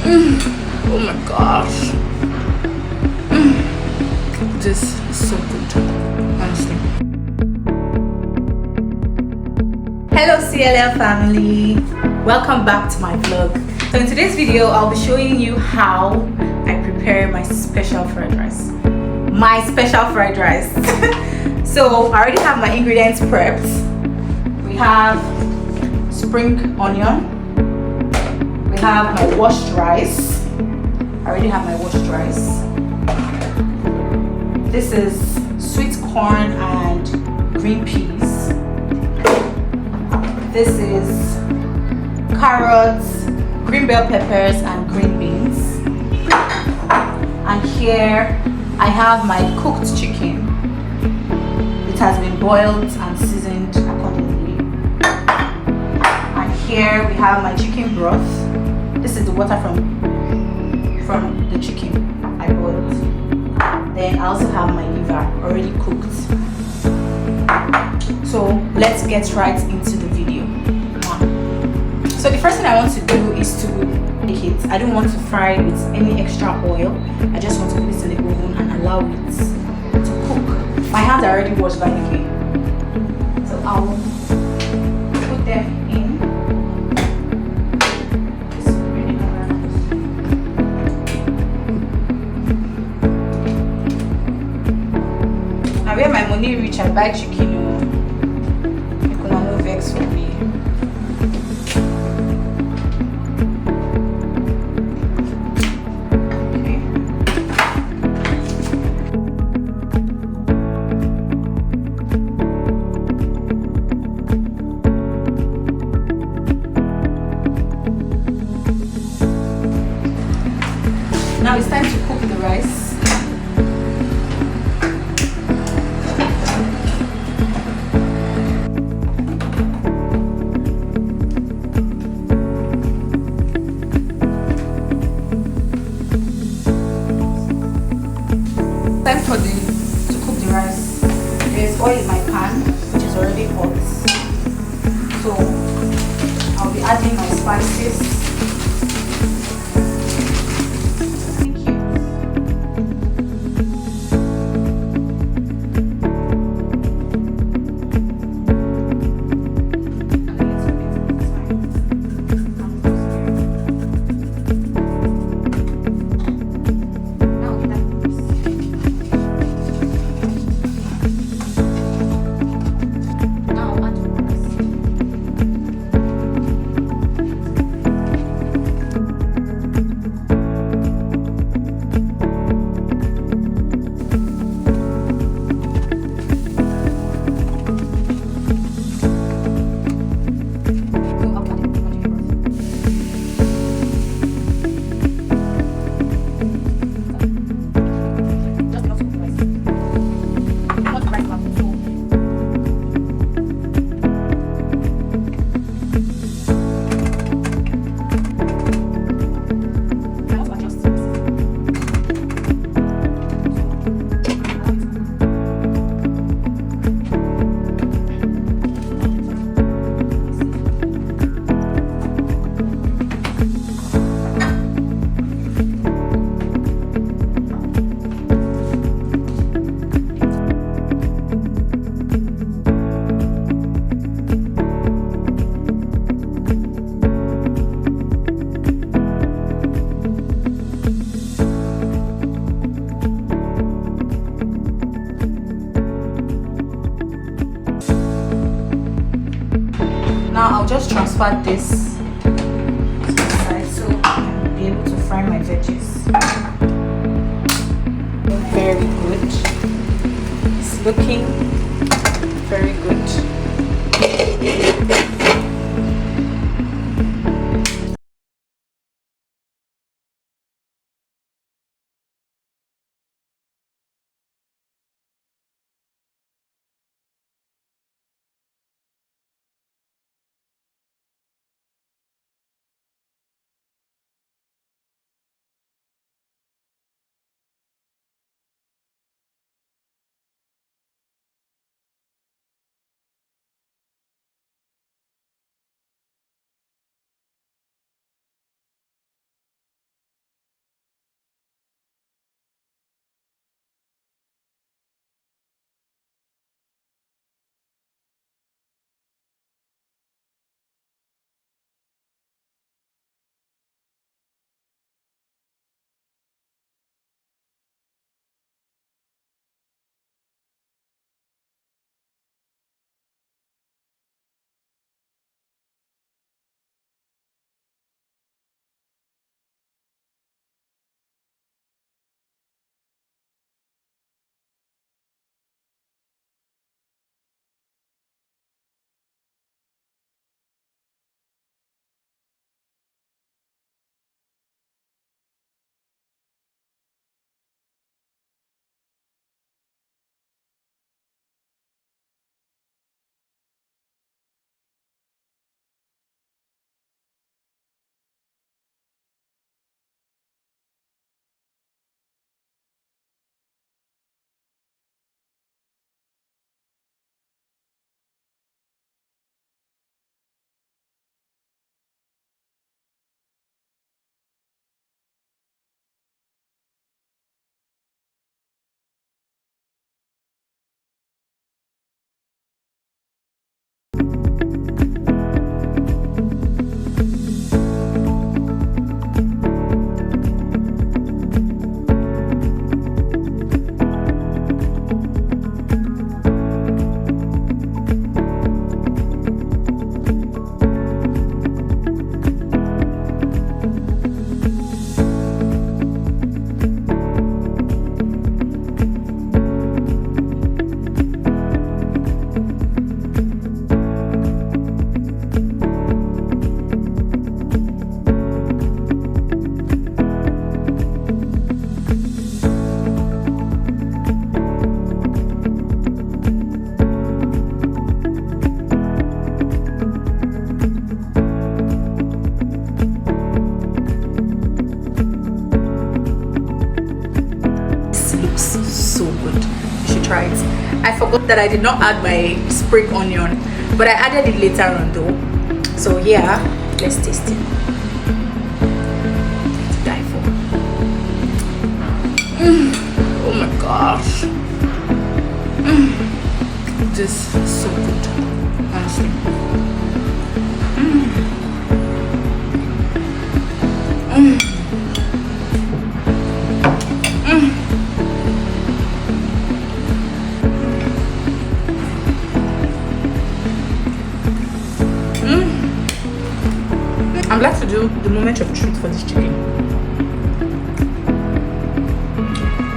Oh my gosh. This is so good, honestly. Hello CLL family, welcome back to my vlog. So in today's video I'll be showing you how I prepare my special fried rice. So I already have my ingredients prepped. We have spring onion, we have my washed rice. I already have my washed rice. This is sweet corn and green peas. This is carrots, green bell peppers and green beans. And here I have my cooked chicken. It has been boiled and seasoned accordingly. And here we have my chicken broth. This is the water from the chicken I boiled. Then I also have my liver already cooked. So let's get right into the video. So the first thing I want to do is to bake it. I don't want to fry it with any extra oil. I just want to put it in the oven and allow it to cook. My hands are already washed by the way. So I'll put them in. Now where my money reach, I buy chicken. You can no vex for me. Now it's time to cook the rice. Time to cook the rice. There's oil in my pan, which is already hot. So I'll be adding my spices. Now I'll just transfer this to the side so I can be able to fry my veggies. Very good. It's looking very good. that I did not add my spring onion, but I added it later on though. So yeah, let's taste it. To die for. Oh my gosh. This is so good, honestly. I'd like to do the moment of truth for this chicken.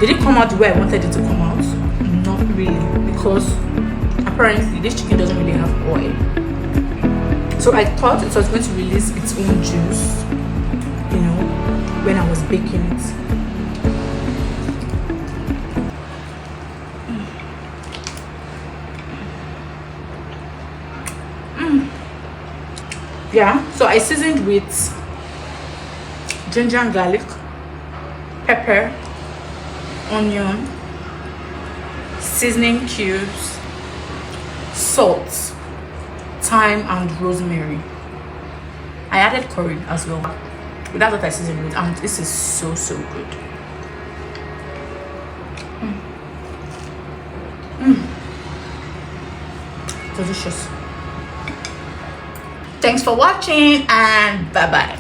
Did it come out the way I wanted it to come out? Not really, because apparently this chicken doesn't really have oil. So I thought it was going to release its own juice, you know, when I was baking it. Yeah, so I seasoned with ginger and garlic, pepper, onion, seasoning cubes, salt, thyme and rosemary. I added curry as well, but that's what I seasoned with, and this is so good. Delicious. Thanks for watching and bye bye.